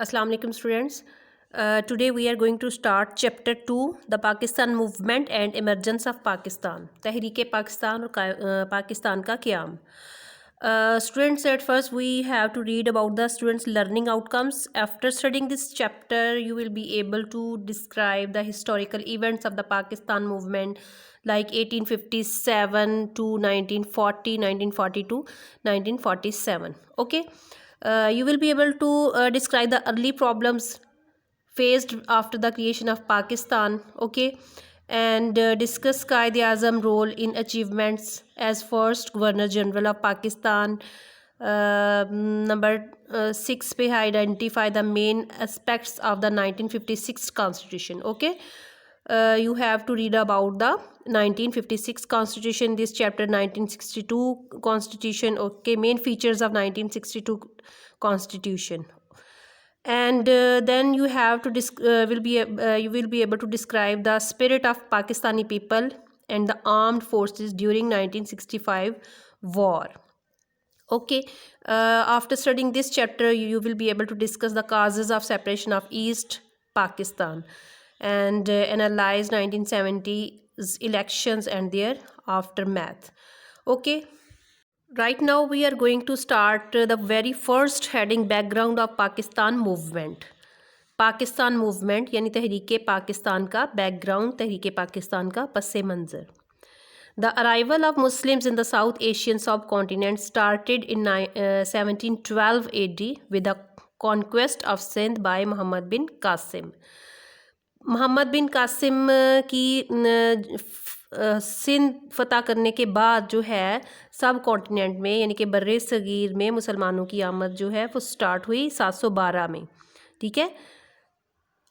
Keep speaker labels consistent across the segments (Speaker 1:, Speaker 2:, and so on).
Speaker 1: Assalamu alaikum students. Today we are going to start chapter 2, the Pakistan movement and emergence of Pakistan. تحریک پاکستان اور پاکستان کا قیام. Students, at first we have to read about the students' learning outcomes. After studying this chapter, you will be able to describe the historical events of the Pakistan movement like 1857 to 1940, 1942, 1947. Okay. You will be able to describe the early problems faced after the creation of Pakistan, okay, and discuss Quaid-e-Azam role in achievements as first Governor General of Pakistan. Number 6 pe identify the main aspects of the 1956 Constitution, okay. You have to read about the 1956 Constitution, this chapter 1962 Constitution, okay, main features of 1962 Constitution, and then you have to you will be able to describe the spirit of Pakistani people and the armed forces during 1965 war. Okay, after studying this chapter, you will be able to discuss the causes of separation of East Pakistan and analyze 1970s elections and their aftermath. Okay. Right now we are going to start the very first heading, background of Pakistan movement. Pakistan movement یعنی تحریک پاکستان کا back ground, تحریک پاکستان کا پس منظر. The arrival of Muslims in the South Asian subcontinent started in 1712 AD with the conquest of Sindh by Muhammad bin Qasim. محمد بن قاسم کی سندھ فتح کرنے کے بعد جو ہے سب کانٹیننٹ میں یعنی کہ بر صغیر میں مسلمانوں کی آمد جو ہے وہ سٹارٹ ہوئی 712 میں. ٹھیک ہے.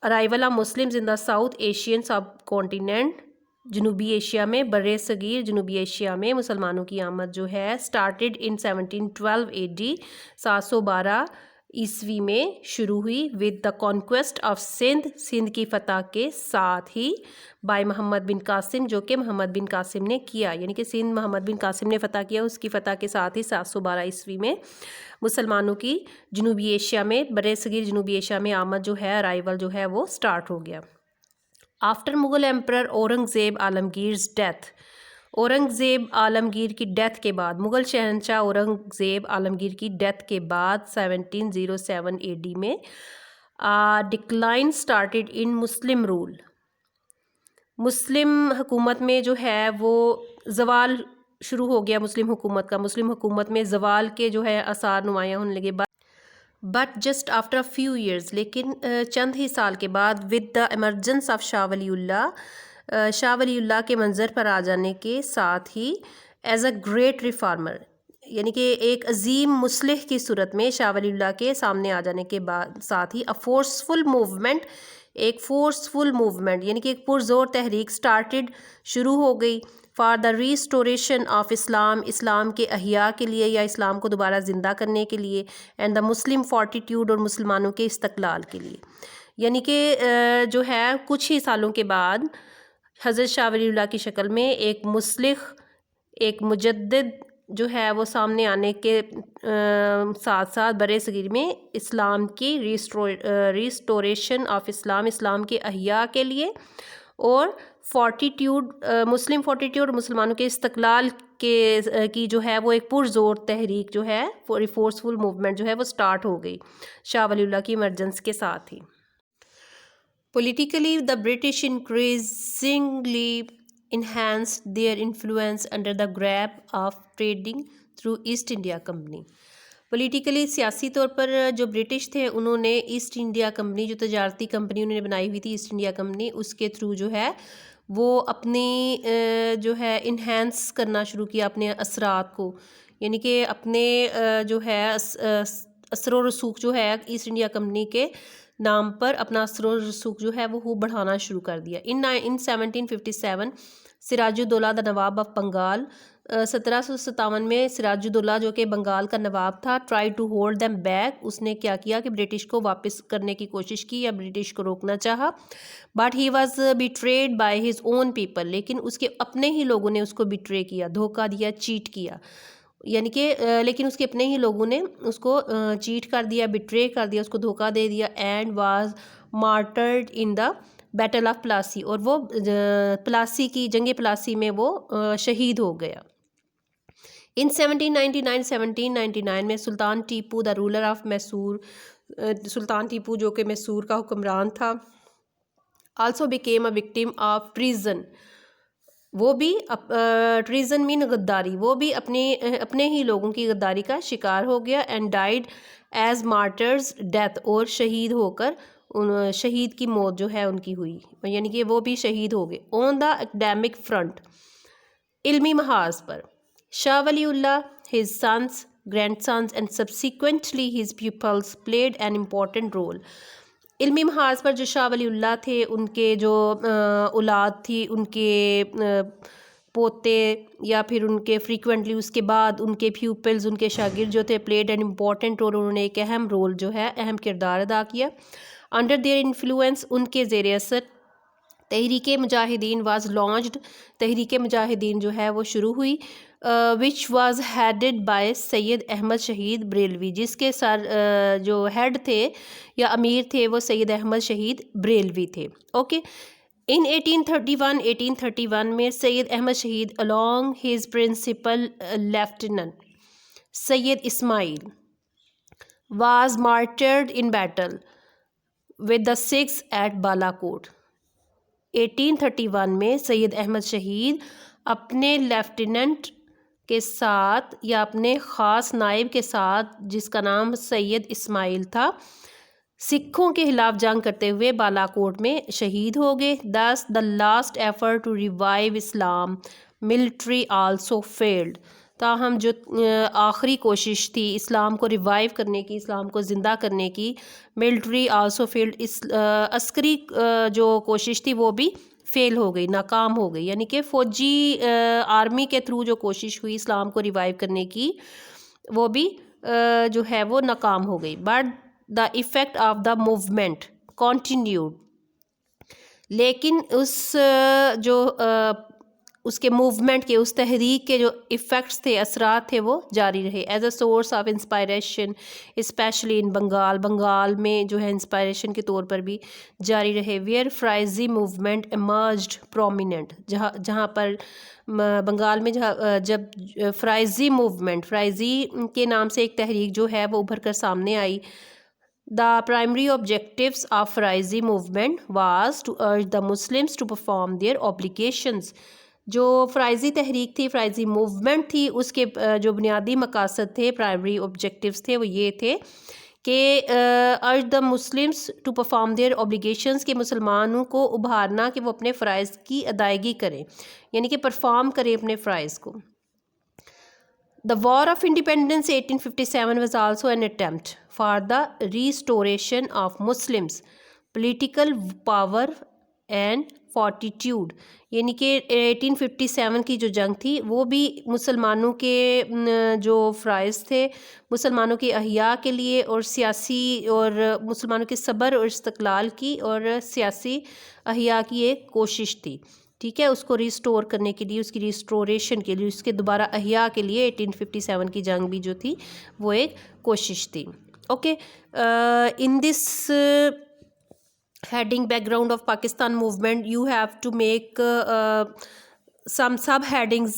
Speaker 1: Arrival of Muslims in the south Asian sub continent, جنوبی ایشیا میں بر صغیر جنوبی ایشیا میں مسلمانوں کی آمد جو ہے اسٹارٹیڈ ان 1712 AD 712 عیسوی میں شروع ہوئی with the conquest of Sindh, Sindh کی فتح کے ساتھ ہی بائی محمد بن قاسم، جو کہ محمد بن قاسم نے کیا، یعنی کہ سندھ محمد بن قاسم نے فتح کیا. اس کی فتح کے ساتھ ہی 712 عیسوی میں مسلمانوں کی جنوبی ایشیا میں بر صغیر جنوبی ایشیا میں آمد جو ہے ارائیول جو ہے وہ سٹارٹ ہو گیا. After Mughal emperor Aurangzeb Alamgir's death, Aurangzeb Alamgir کی ڈیتھ کے بعد، مغل شہنشاہ اورنگزیب عالمگیر کی ڈیتھ کے بعد 1707 AD میں ڈکلائن سٹارٹیڈ ان مسلم رول، مسلم حکومت میں جو ہے وہ زوال شروع ہو گیا مسلم حکومت کا، مسلم حکومت میں زوال کے جو ہے آثار نمایاں ہونے لگے. But just after a few years, لیکن چند ہی سال کے بعد with the emergence of Shah Wali اللہ، شاہ ولی اللہ کے منظر پر آ جانے کے ساتھ ہی ایز اے گریٹ ریفارمر، یعنی کہ ایک عظیم مصلح کی صورت میں شاہ ولی اللہ کے سامنے آ جانے کے بعد ساتھ ہی فورسفل موومنٹ، ایک فورسفل موومنٹ یعنی کہ ایک پرزور تحریک سٹارٹیڈ شروع ہو گئی فار دا ریسٹوریشن آف اسلام، اسلام کے احیاء کے لیے یا اسلام کو دوبارہ زندہ کرنے کے لیے، اینڈ دا مسلم فورٹیٹیوڈ اور مسلمانوں کے استقلال کے لیے. یعنی کہ جو ہے کچھ ہی سالوں کے بعد حضرت شاہ ولی اللہ کی شکل میں ایک مصلح، ایک مجدد جو ہے وہ سامنے آنے کے ساتھ ساتھ بر صغیر میں اسلام کی ریسٹوریشن آف اسلام، اسلام کے احیاء کے لیے، اور فورٹیٹیوڈ، مسلم فورٹیٹیوڈ اور مسلمانوں کے استقلال کی جو ہے وہ ایک پرزور تحریک جو ہے فورسفل موومنٹ جو ہے وہ سٹارٹ ہو گئی شاہ ولی اللہ کی ایمرجنس کے ساتھ ہی. Politically, the British increasingly enhanced their influence under the grab of trading through East India Company. Politically سیاسی طور پر جو برٹش تھے انہوں نے ایسٹ انڈیا کمپنی، جو تجارتی کمپنی انہوں نے بنائی ہوئی تھی ایسٹ انڈیا کمپنی، اس کے تھرو جو ہے وہ اپنی جو ہے انہینس کرنا شروع کیا اپنے اثرات کو، یعنی کہ اپنے جو ہے اثر و رسوخ جو ہے ایسٹ انڈیا کمپنی کے نام پر اپنا اثر و رسوخ جو ہے وہ بڑھانا شروع کر دیا. ان 1757 سراج الدولہ دا نواب آف بنگال، 1757 میں سراج الدولہ جو کہ بنگال کا نواب تھا، try to hold them back, اس نے کیا کیا کہ برٹش کو واپس کرنے کی کوشش کی یا برٹش کو روکنا چاہا. But he was betrayed by his own people, لیکن اس کے اپنے ہی لوگوں نے اس کو بیٹرے کیا، دھوکہ دیا، چیٹ کیا. یعنی کہ لیکن اس کے اپنے ہی لوگوں نے اس کو چیٹ کر دیا, بٹرے کر دیا, اس کو دھوکہ دے دیا, and was martyred in the battle of Plassey, اور وہ پلاسی کی جنگ پلاسی میں وہ شہید ہو گیا. ان 1799 میں Sultan Tipu the ruler of Mysore, Sultan Tipu جو کہ میسور کا حکمران تھا, also became a victim of treason, وہ بھی ٹریزن مین غداری, وہ بھی اپنے ہی لوگوں کی غداری کا شکار ہو گیا. And died as martyrs death, اور شہید ہو کر شہید کی موت جو ہے ان کی ہوئی, یعنی کہ وہ بھی شہید ہو گئے. آن دا اکیڈیمک فرنٹ, علمی محاذ پر, شاہ ولی اللہ, his sons, grandsons and subsequently his pupils played an important role. علمی محاذ پر جو شاہ ولی اللہ تھے, ان کے جو اولاد تھی, ان کے پوتے یا پھر ان کے فریکوینٹلی اس کے بعد ان کے پیوپلز, ان کے شاگرد جو تھے, پلیڈ این امپورٹنٹ رول, انہوں نے ایک اہم رول جو ہے اہم کردار ادا کیا. انڈر دیئر انفلوئنس, ان کے زیر اثر تحریک مجاہدین واز لانچڈ, تحریک مجاہدین جو ہے وہ شروع ہوئی, وچ واز ہیڈڈ بائی سید احمد شہید بریلوی, جس کے سر جو ہیڈ تھے یا امیر تھے وہ سید احمد شہید بریلوی تھے. اوکے, ان 1831 میں سید احمد شہید along his principal lieutenant Syed Ismail was martyred in battle with the Sikhs at Balakot. 1831 میں سید احمد شہید اپنے لیفٹیننٹ کے ساتھ یا اپنے خاص نائب کے ساتھ, جس کا نام سید اسماعیل تھا, سکھوں کے خلاف جنگ کرتے ہوئے بالاکوٹ میں شہید ہو گئے. thus the last effort to revive Islam military also failed, تاہم جو آخری کوشش تھی اسلام کو ریوائیو کرنے کی, اسلام کو زندہ کرنے کی, ملٹری آلسو فیلڈ, اس عسکری جو کوشش تھی وہ بھی فیل ہو گئی, ناکام ہو گئی, یعنی کہ فوجی آرمی کے تھرو جو کوشش ہوئی اسلام کو ریوائیو کرنے کی وہ بھی جو ہے وہ ناکام ہو گئی. But the effect of the movement continued, لیکن اس کے موومنٹ کے, اس تحریک کے جو ایفیکٹس تھے, اثرات تھے, وہ جاری رہے. As a source of inspiration especially in Bengal, Bengal میں جو ہے انسپائریشن کے طور پر بھی جاری رہے. ویئر فرائضی موومنٹ ایمرجڈ پرومیننٹ, جہاں پر بنگال میں جب فرائضی موومنٹ, فرائضی کے نام سے ایک تحریک جو ہے وہ ابھر کر سامنے آئی. The primary objectives of Fraizi movement was to urge the Muslims to perform their obligations. جو فرائضی تحریک تھی, فرائضی موومنٹ تھی, اس کے جو بنیادی مقاصد تھے, پرائمری آبجیکٹیوز تھے, وہ یہ تھے کہ urge the Muslims to perform their obligations, کہ مسلمانوں کو ابھارنا کہ وہ اپنے فرائض کی ادائیگی کریں, یعنی کہ پرفارم کریں اپنے فرائض کو. The War of Independence 1857 was also an attempt for the restoration of Muslims' political power and fortitude. یعنی کہ 1857 کی جو جنگ تھی وہ بھی مسلمانوں کے جو فرائض تھے, مسلمانوں کی احیاء کے لیے, اور سیاسی اور مسلمانوں کے صبر اور استقلال کی اور سیاسی احیاء کی ایک کوشش تھی. ٹھیک ہے, اس کو ریسٹور کرنے کے لیے, اس کی ریسٹوریشن کے لیے, اس کے دوبارہ احیاء کے لیے 1857 کی جنگ بھی جو تھی وہ ایک کوشش تھی. Okay, in this heading background of Pakistan movement you have to make some subheadings.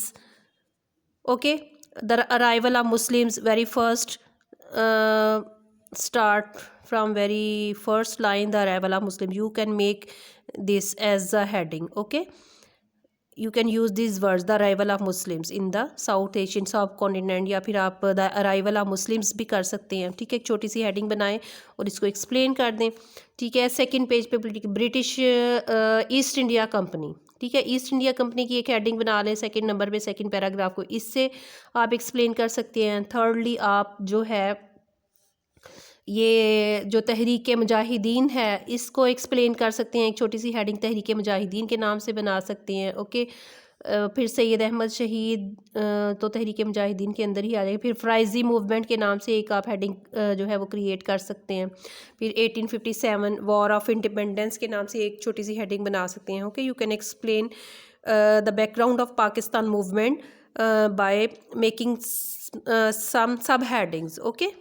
Speaker 1: Okay, the arrival of Muslims, very first, start from very first line, the arrival of Muslims. You can make this as a heading. Okay, you can use these words, the arrival of Muslims in the South Asian subcontinent, یا پھر آپ the arrival of Muslims بھی کر سکتے ہیں. ٹھیک ہے, ایک چھوٹی سی ہیڈنگ بنائیں اور اس کو ایکسپلین کر دیں. ٹھیک ہے, سیکنڈ پیج پہ برٹش ایسٹ انڈیا کمپنی. ٹھیک ہے, ایسٹ انڈیا کمپنی کی ایک ہیڈنگ بنا لیں سیکنڈ نمبر پہ, سیکنڈ پیراگراف کو, اس سے آپ ایکسپلین کر سکتے ہیں. تھرڈلی آپ جو ہے یہ جو تحریک مجاہدین ہے اس کو ایکسپلین کر سکتے ہیں, ایک چھوٹی سی ہیڈنگ تحریک مجاہدین کے نام سے بنا سکتے ہیں. اوکے, پھر سید احمد شہید تو تحریک مجاہدین کے اندر ہی آ جائے گا. پھر فرائضی موومنٹ کے نام سے ایک آپ ہیڈنگ جو ہے وہ کریٹ کر سکتے ہیں. پھر 1857 وار آف انڈیپینڈنس کے نام سے ایک چھوٹی سی ہیڈنگ بنا سکتے ہیں. Okay, you can explain the back ground of Pakistan movement by making some subheadings. Okay.